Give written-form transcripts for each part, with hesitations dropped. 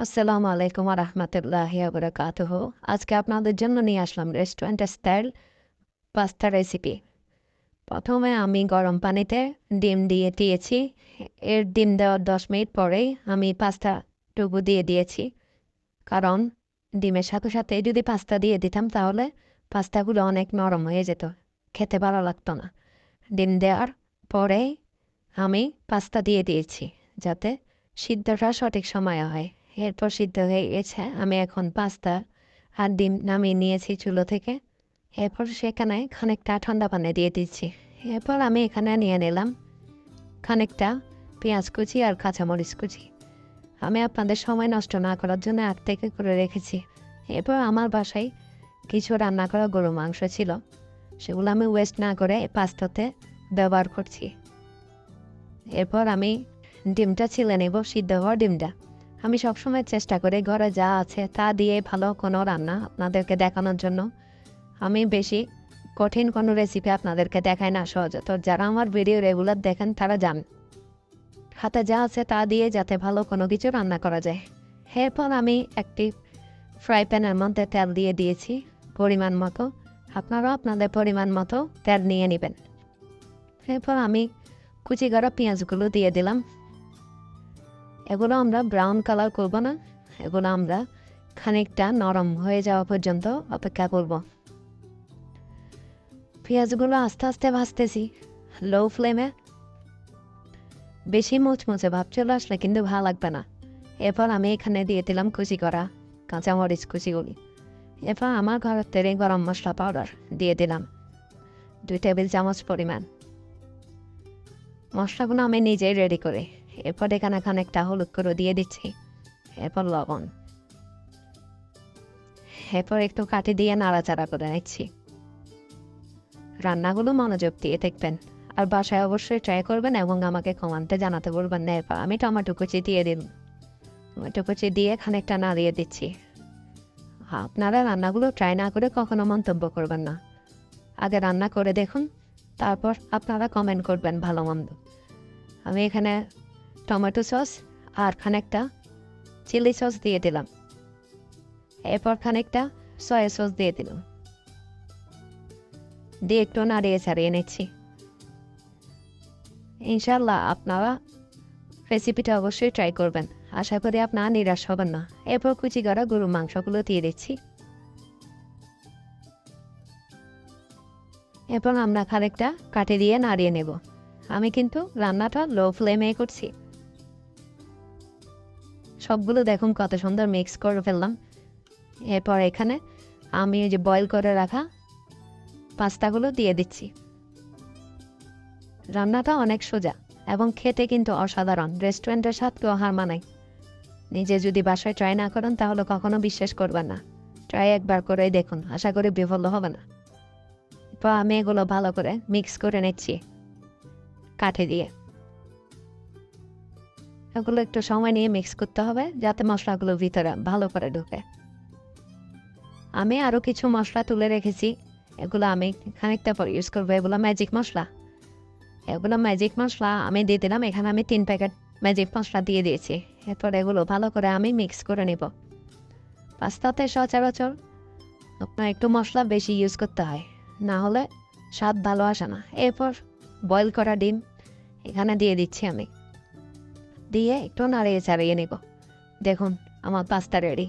আসসালামু আলাইকুম ওয়া রাহমাতুল্লাহি ওয়া বারাকাতুহু। আজকে আপনাদের জন্য নিয়ে আসলাম রেস্টুরেন্ট স্টাইল পাস্তা রেসিপি। প্রথমে আমি গরম পানিতে ডিম দিয়ে দিয়েছি। এর ডিম দেওয়ার 10 মিনিট পরেই আমি পাস্তাটুকু দিয়ে দিয়েছি। কারণ ডিমের সাথে সাথে যদি পাস্তা দিয়ে দিতাম তাহলে পাস্তাগুলো অনেক নরম হয়ে যেত, খেতে ভালো লাগতো না। ডিম দেওয়ার পরেই আমি পাস্তা দিয়ে দিয়েছি যাতে সিদ্ধটা সঠিক সময়ে হয়। এরপর সিদ্ধ হয়ে গেছে, আমি এখন পাস্তা আর ডিম নামিয়ে নিয়েছি চুলো থেকে। এরপর সেখানে খানিকটা ঠান্ডা পানি দিয়ে দিচ্ছি। এরপর আমি এখানে নিয়ে নিলাম খানিকটা পেঁয়াজ কুচি আর কাঁচামরিচ কুচি। আমি আপনাদের সময় নষ্ট না করার জন্য আগ থেকে করে রেখেছি। এরপর আমার বাসায় কিছু রান্না করা গরু মাংস ছিল, সেগুলো আমি ওয়েস্ট না করে পাস্তাতে ব্যবহার করছি। এরপর আমি ডিমটা ছিলে নেব, সিদ্ধ হওয়া ডিমটা। আমি সবসময় চেষ্টা করি ঘরে যা আছে তা দিয়ে ভালো কোনো রান্না আপনাদেরকে দেখানোর জন্য। আমি বেশি কঠিন কোনো রেসিপি আপনাদেরকে দেখাই না সহজে। তো যারা আমার ভিডিও রেগুলার দেখেন তারা জানেন হাতে যা আছে তা দিয়ে যাতে ভালো কোনো কিছু রান্না করা যায়। এরপর আমি একটি ফ্রাই প্যানের মধ্যে তেল দিয়ে দিয়েছি পরিমাণ মতো। আপনারাও আপনাদের পরিমাণ মতো তেল নিয়ে নেবেন। এরপর আমি কুচি করা পেঁয়াজগুলো দিয়ে দিলাম। এগুলো আমরা ব্রাউন কালার করব না, এগুলো আমরা খানিকটা নরম হয়ে যাওয়া পর্যন্ত অপেক্ষা করব। পেঁয়াজগুলো আস্তে আস্তে ভাজতেছি লো ফ্লেমে। বেশি মুচমুচে ভাব চলে আসলে কিন্তু ভালো লাগবে না। এরপর আমি এখানে দিয়ে দিলাম কুচি করা কাঁচামরিচ কুচিগুলি। এরপর আমার ঘরের তৈরি গরম মশলা পাউডার দিয়ে দিলাম 2 টেবিল চামচ পরিমাণ। মশলাগুলো আমি নিজেই রেডি করি। এরপর এখানে খানিকটা হলুদ করে দিয়ে দিচ্ছি, এরপর লবণ। এরপর একটু কাঠি দিয়ে নাড়াচাড়া করে নিচ্ছি। রান্নাগুলো মনোযোগ দিয়ে দেখবেন আর বাসায় অবশ্যই ট্রাই করবেন এবং আমাকে কমেন্টে জানাতে বলবেন না। এরপর আমি টমেটো কুচি দিয়ে দিলাম। টমেটো কুচি দিয়ে খানিকটা নাড়িয়ে দিচ্ছি। আপনারা রান্নাগুলো ট্রাই না করে কখনো মন্তব্য করবেন না, আগে রান্না করে দেখুন, তারপর আপনারা কমেন্ট করবেন ভালো মন্দ। আমি এখানে টমেটো সস আর খানিকটা চিলি সস দিয়ে দিলাম। এরপর খানিকটা সয়া সস দিয়ে দিলাম, দিয়ে একটু নাড়িয়ে ছাড়িয়ে নিচ্ছি। ইনশাল্লাহ আপনারা রেসিপিটা অবশ্যই ট্রাই করবেন, আশা করি আপনারা নিরাশ হবেন না। এরপর কুচি করা গরুর মাংসগুলো দিয়ে দিচ্ছি। এরপর আমরা খানিকটা কাঠি দিয়ে নাড়িয়ে নেব। আমি কিন্তু রান্নাটা লো ফ্লেমে করছি। সবগুলো দেখুন কত সুন্দর মিক্স করে ফেললাম। এরপর এখানে আমি যে বয়েল করে রাখা পাস্তাগুলো দিয়ে দিচ্ছি। রান্নাটা অনেক সোজা এবং খেতে কিন্তু অসাধারণ। রেস্টুরেন্টের স্বাদকেও হার মানায়। নিজে যদি বাসায় ট্রাই না করেন তাহলে কখনো বিশ্বাস করবেন না। ট্রাই একবার করেই দেখুন, আশা করি বিফল হবে না। এরপর আমি এগুলো ভালো করে মিক্স করে নিচ্ছি কাঠি দিয়ে। এগুলো একটু সময় নিয়ে মিক্স করতে হবে যাতে মশলাগুলো ভিতরে ভালো করে ঢুকে। আমি আরও কিছু মশলা তুলে রেখেছি, এগুলো আমি খানিকটা পর ইউজ করবো। এগুলো ম্যাজিক মশলা। এগুলো ম্যাজিক মশলা আমি দিয়ে দিলাম। এখানে আমি 3 প্যাকেট ম্যাজিক মশলা দিয়ে দিয়েছি। এরপর এগুলো ভালো করে আমি মিক্স করে নেব। পাস্তাতে সচরাচর আপনার একটু মশলা বেশি ইউজ করতে হয়, না হলে স্বাদ ভালো আসে না। এরপর বয়েল করা ডিম এখানে দিয়ে দিচ্ছি আমি, দিয়ে একটু নাড়িয়ে চাড়িয়ে নেব। দেখুন আমার পাস্তা রেডি,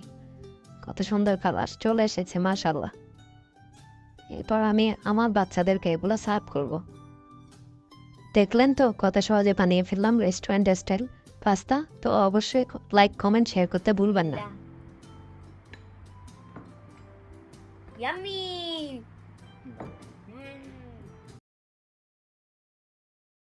কত সুন্দর কালার চলে এসেছে মাশাআল্লাহ। এরপর আমি আমার বাচ্চাদেরকে এগুলো সার্ভ করব। দেখলেন তো কত সহজে বানিয়ে ফেললাম রেস্টুরেন্ট স্টাইল পাস্তা। তো অবশ্যই লাইক কমেন্ট শেয়ার করতে ভুলবেন না। Yummy!